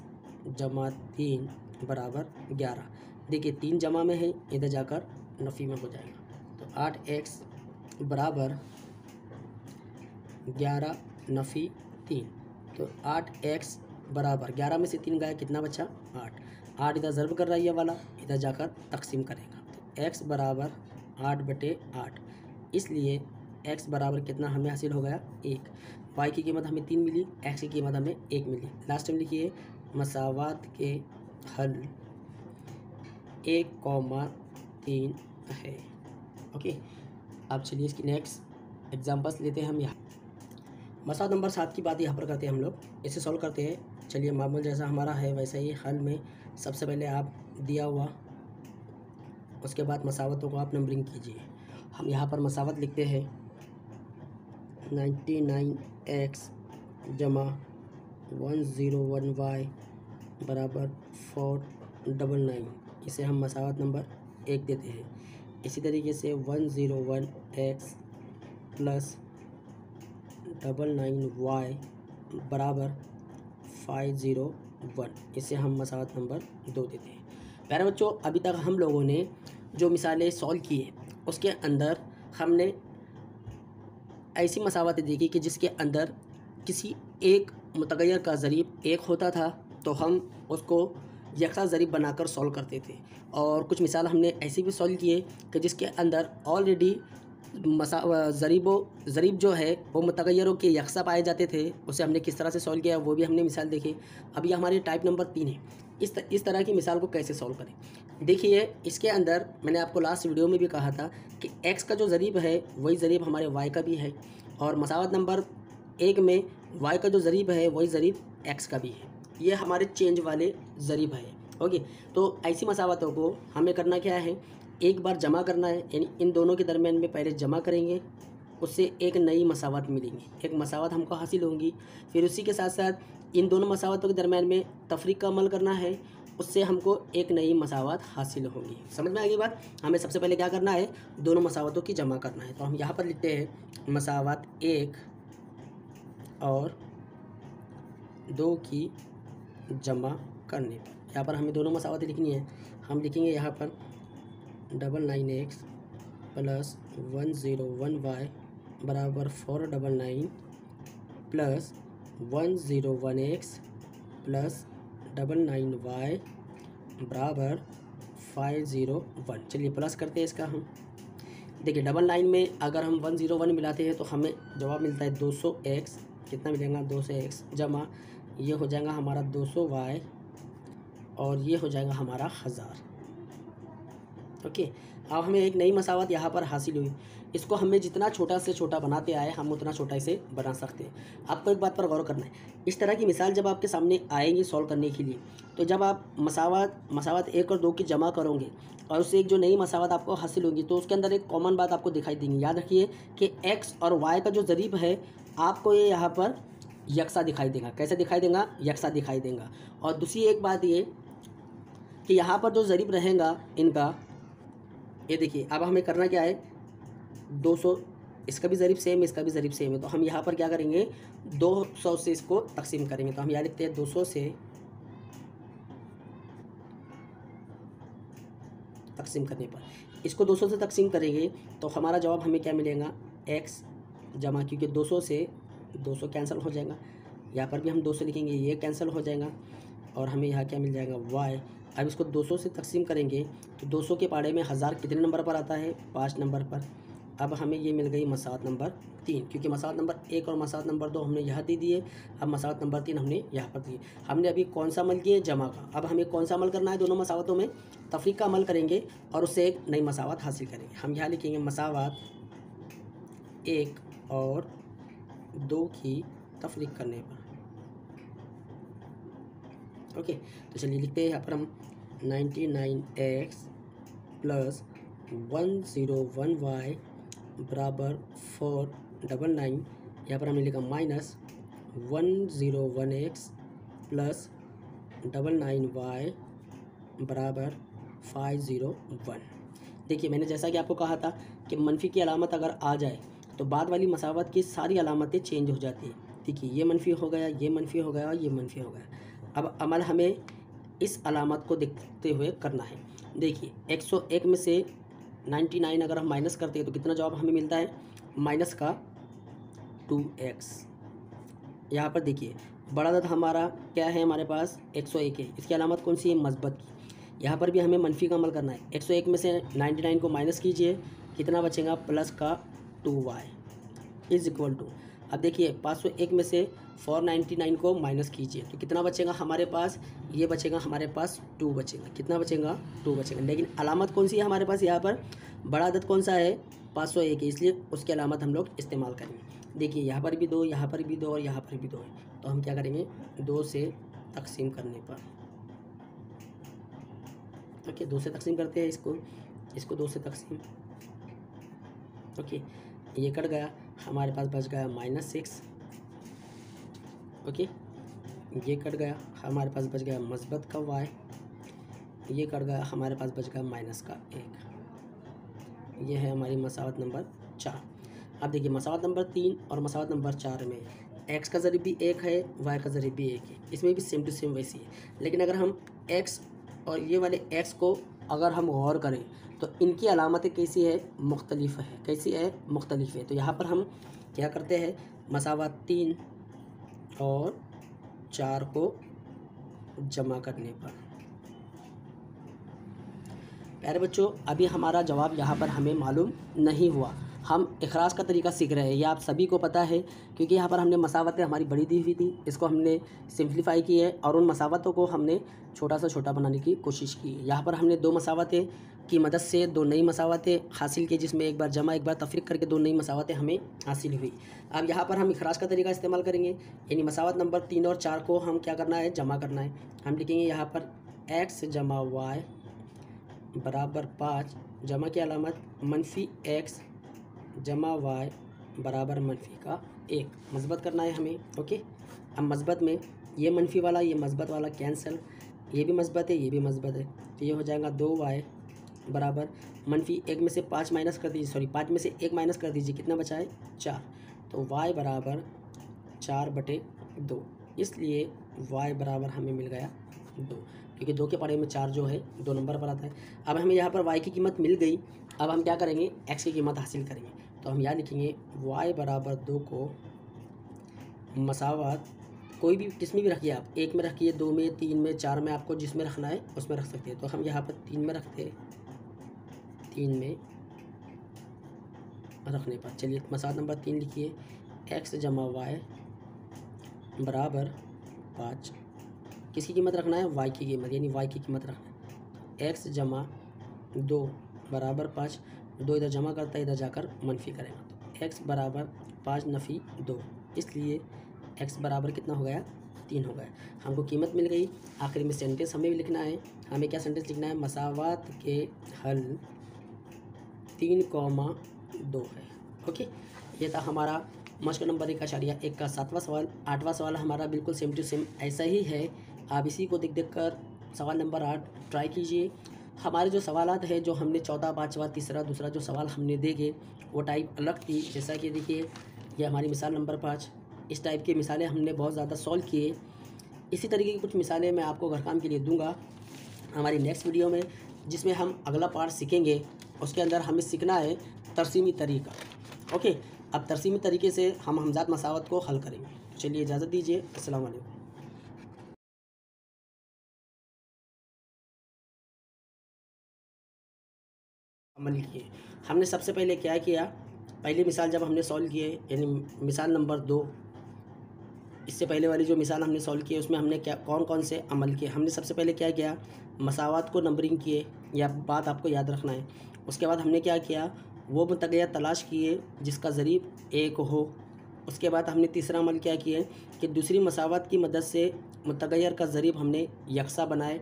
जमा 3 बराबर 11। देखिए 3 जमा में है, इधर जाकर नफ़ी में हो जाएगा। तो 8x बराबर 11 नफ़ी 3, तो 8x बराबर 11 में से 3 गया, कितना बचा, 8 इधर ज़र्ब कर रहा है ये वाला, इधर जाकर तकसीम करेगा। तो x बराबर 8/8, इसलिए x बराबर कितना हमें हासिल हो गया, 1। y की कीमत हमें 3 मिली, x की कीमत हमें 1 मिली। लास्ट में लिखिए मसावात के हल 1,3 है। ओके, अब चलिए इसकी नेक्स्ट एग्जांपल्स लेते हैं हम। यहाँ मसावत नंबर 7 की बात यहाँ पर करते हैं हम लोग, इसे सॉल्व करते हैं। चलिए मामूल जैसा हमारा है वैसा ही हल में सबसे पहले आप दिया हुआ उसके बाद मसावतों को आप नंबरिंग कीजिए। हम यहाँ पर मसावत लिखते हैं 99x जमा 101y बराबर 499, इसे हम मसावत नंबर 1 देते हैं। इसी तरीके से 101x प्लस 99y बराबर 501, इसे हम मसावत नंबर 2 देते हैं। प्यारे बच्चों, अभी तक हम लोगों ने जो मिसालें सॉल्व की है उसके अंदर हमने ऐसी मसावतें देखी कि जिसके अंदर किसी एक मुतगय्यर का ज़रीब 1 होता था तो हम उसको यकसा ज़रीब बनाकर सॉल्व करते थे, और कुछ मिसाल हमने ऐसी भी सॉल्व किए कि जिसके अंदर ऑलरेडी ज़रीब जो है वो मुतगय्यरों के यकसा पाए जाते थे, उसे हमने किस तरह से सॉल्व किया वो भी हमने मिसाल देखी। अब ये हमारी टाइप नंबर 3 है। इस तरह की मिसाल को कैसे सॉल्व करें, देखिए इसके अंदर मैंने आपको लास्ट वीडियो में भी कहा था कि x का जो ज़रीब है वही ज़रीब हमारे y का भी है, और मसावत नंबर 1 में y का जो ज़रीब है वही ज़रीब x का भी है। ये हमारे चेंज वाले ज़रीब है। ओके, तो ऐसी मसावतों को हमें करना क्या है, एक बार जमा करना है, यानी इन दोनों के दरमियान में पहले जमा करेंगे, उससे एक नई मसावत मिलेंगी, एक मसावत हमको हासिल होंगी। फिर उसी के साथ साथ इन दोनों मसावतों के दरमियान में तफरीक का अमल करना है, उससे हमको एक नई मसावत हासिल होगी। समझ में आ गई बात। हमें सबसे पहले क्या करना है, दोनों मसावतों की जमा करना है। तो हम यहाँ पर लिखते हैं मसावत 1 और 2 की जमा करने पर। यहाँ पर हमें दोनों मसावतें लिखनी है। हम लिखेंगे यहाँ पर 99x प्लस 101y बराबर 499 प्लस 101x प्लस 99y बराबर 501। चलिए प्लस करते हैं इसका हम। देखिए 99 में अगर हम 101 मिलाते हैं तो हमें जवाब मिलता है 200x, कितना मिलेगा 200x जमा ये हो जाएगा हमारा 200y और ये हो जाएगा हमारा 1000। ओके, अब हमें एक नई मसावत यहाँ पर हासिल हुई। इसको हमें जितना छोटा से छोटा बनाते आए हम उतना छोटा इसे बना सकते हैं। आपको एक बात पर गौर करना है, इस तरह की मिसाल जब आपके सामने आएंगी सॉल्व करने के लिए, तो जब आप मसावत 1 और 2 की जमा करोगे और उससे एक जो नई मसावत आपको हासिल होगी तो उसके अंदर एक कॉमन बात आपको दिखाई देगी। याद रखिए कि x और y का जो ज़रीब है आपको ये यहाँ पर यकसा दिखाई देगा। कैसे दिखाई देगा, यकसा दिखाई देगा। और दूसरी एक बात ये कि यहाँ पर जो ज़रीब रहेगा इनका, ये देखिए अब हमें करना क्या है, 200 इसका भी ज़रीब सेम है, इसका भी ज़रीब सेम है, तो हम यहाँ पर क्या करेंगे 200 से इसको तकसीम करेंगे। तो हम यहाँ लिखते हैं 200 से तकसीम करने पर, इसको 200 से तकसीम करेंगे तो हमारा जवाब हमें क्या मिलेगा, x जमा, क्योंकि 200 से 200 कैंसिल हो जाएगा, यहाँ पर भी हम 200 लिखेंगे ये कैंसिल हो जाएगा, और हमें यहाँ क्या मिल जाएगा y। अब इसको 200 से तकसीम करेंगे तो 200 के पाड़े में 1000 कितने नंबर पर आता है, 5 नंबर पर। अब हमें ये मिल गई मसावत नंबर 3, क्योंकि मसावत नंबर 1 और मसावत नंबर 2 हमने यहाँ दे दिए, अब मसावत नंबर 3 हमने यहाँ पर दिए। हमने अभी कौन सा अमल किया, जमा का। अब हमें कौन सा अमल करना है, दोनों मसावतों में तफरीक का अमल करेंगे और उससे एक नई मसावत हासिल करेंगे। हम यहाँ लिखेंगे मसावत 1 और 2 की तफरीक करने पर। ओके, तो चलिए लिखते हैं यहाँ पर हम 99x प्लस 101y बराबर 499, यहाँ पर हमने लिखा माइनस 101x प्लस 99y बराबर 501। देखिए मैंने जैसा कि आपको कहा था कि मनफी की अलामत अगर आ जाए तो बाद वाली मसावत की सारी अलामतें चेंज हो जाती हैं। देखिए ये मनफी हो गया, ये मनफी हो गया और ये मनफी हो गया। अब अमल हमें इस अलामत को देखते हुए करना है। देखिए 101 में से 99 अगर हम माइनस करते हैं तो कितना जवाब हमें मिलता है, माइनस का 2x। यहाँ पर देखिए बड़ा अदद हमारा क्या है, हमारे पास 101 है, इसकी अलामत कौन सी है, मस्बत की। यहाँ पर भी हमें मनफी का अमल करना है। 101 में से 99 को माइनस कीजिए, कितना बचेगा, प्लस का 2y इज इक्वल टू, अब देखिए 501 में से 499 को माइनस कीजिए तो कितना बचेगा हमारे पास, ये बचेगा हमारे पास 2 बचेगा। कितना बचेगा, 2 बचेगा। लेकिन अलामत कौन सी है हमारे पास, यहाँ पर बड़ा अदद कौन सा है, 501 है, इसलिए उसकी अलामत हम लोग इस्तेमाल करेंगे। देखिए यहाँ पर भी 2, यहाँ पर भी 2 और यहाँ पर भी 2 है, तो हम क्या करेंगे 2 से तकसीम करने पर। ओके, 2 से तकसीम करते हैं इसको, इसको 2 से तकसीम, ओके, ये कट गया, हमारे पास बच गया -6, ओके, ये कट गया, हमारे पास बच गया मस्बत का y, ये कट गया, हमारे पास बच गया -1। ये है हमारी मसावत नंबर 4। अब देखिए मसावत नंबर 3 और मसावत नंबर 4 में x का ज़रिब भी 1 है, y का ज़रिब भी 1 है, इसमें भी सेम टू सेम वैसी है। लेकिन अगर हम x और ये वाले x को अगर हम गौर करें तो इनकी अलामतें कैसी है, मुख्तलिफ है। कैसी है, मुख्तलिफ है। तो यहाँ पर हम क्या करते हैं, मसावत 3 और 4 को जमा करने पर, प्यारे बच्चों अभी हमारा जवाब यहाँ पर हमें मालूम नहीं हुआ, हम इखराज का तरीका सीख रहे हैं। ये आप सभी को पता है क्योंकि यहाँ पर हमने मसावतें हमारी बड़ी दी हुई थी, इसको हमने सिंप्लीफाई की है और उन मसावतों को हमने छोटा से छोटा बनाने की कोशिश की है। यहाँ पर हमने 2 मसावतें की मदद से 2 नई मसावतें हासिल की, जिसमें एक बार जमा एक बार तफरीक करके 2 नई मसावतें हमें हासिल हुई। अब यहाँ पर हम इखराज का तरीका इस्तेमाल करेंगे, यानी मसावत नंबर 3 और 4 को हम क्या करना है, जमा करना है। हम लिखेंगे यहाँ पर x जमा y बराबर 5, जमा की अलामत -x जमा y बराबर -1, मस्बत करना है हमें, ओके। अब मस्बत में ये मनफी वाला ये मस्बत वाला कैंसिल, ये भी मस्बत है ये भी मस्बत है, तो ये हो जाएगा 2y बराबर -1 में से 5 माइनस कर दीजिए, सॉरी 5 में से 1 माइनस कर दीजिए, कितना बचा है 4, तो y बराबर 4/2, इसलिए y बराबर हमें मिल गया 2, क्योंकि 2 के पड़े में 4 जो है 2 नंबर पर आता है। अब हमें यहाँ पर y की कीमत मिल गई, अब हम क्या करेंगे, x की कीमत हासिल करेंगे। तो हम यहाँ लिखेंगे y बराबर 2 को मसावत कोई भी किस में भी रखिए आप, 1 में रखिए, 2 में, 3 में, 4 में, आपको जिसमें रखना है उसमें रख सकते हैं। तो हम यहाँ पर 3 में रखते हैं, 3 में रखने पर चलिए मसावत नंबर 3 लिखिए, x जमा y बराबर 5, किसकी कीमत रखना है, y की कीमत, यानी y की कीमत रखना है। x जमा 2 बराबर 5, 2 इधर जमा करता है इधर जाकर मनफी करेगा, तो x बराबर 5 नफ़ी 2, इसलिए x बराबर कितना हो गया, 3 हो गया। हमको कीमत मिल गई। आखिर में सेंटेंस हमें भी लिखना है, हमें क्या सेंटेंस लिखना है, मसावत के हल 3,2 है, ओके। ये था हमारा मश्क नंबर 1.1 का 7वां सवाल। 8वां सवाल हमारा बिल्कुल सेम टू सेम ऐसा ही है, आप इसी को देख कर सवाल नंबर 8 ट्राई कीजिए। हमारे जो सवालात है, जो हमने चौथा, पाँचवा, तीसरा, दूसरा जो सवाल हमने देखे वो टाइप अलग थी। जैसा कि देखिए ये हमारी मिसाल नंबर 5, इस टाइप की मिसालें हमने बहुत ज़्यादा सॉल्व किए। इसी तरीके की कुछ मिसालें मैं आपको घर काम के लिए दूंगा हमारी नेक्स्ट वीडियो में, जिसमें हम अगला पार्ट सीखेंगे। उसके अंदर हमें सीखना है तरसीमी तरीका, ओके। अब तरसीमी तरीके से हम हमजात मसावत को हल करेंगे। चलिए इजाज़त दीजिए, अस्सलाम वालेकुम। अमल किए हमने सबसे पहले क्या किया, पहली मिसाल जब हमने सॉल्व किए, यानी मिसाल नंबर 2, इससे पहले वाली जो मिसाल हमने सॉल्व की उसमें हमने क्या कौन कौन से अमल किए। हमने सबसे पहले क्या किया, मसावत को नंबरिंग किए, यह बात आपको याद रखना है। उसके बाद हमने क्या किया, वो मुतगैर तलाश किए जिसका ज़रीब 1 हो। उसके बाद हमने तीसरा अमल क्या किए कि दूसरी मसावत की मदद से मुतगैर का ज़रीब हमने यकसा बनाए।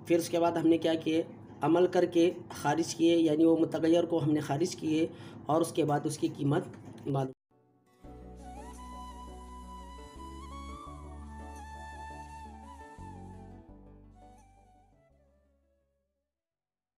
फिर उसके बाद हमने क्या किए, अमल करके ख़ारिज किए, यानी वो मुतगैर को हमने ख़ारिज किए और उसके बाद उसकी कीमत मालूम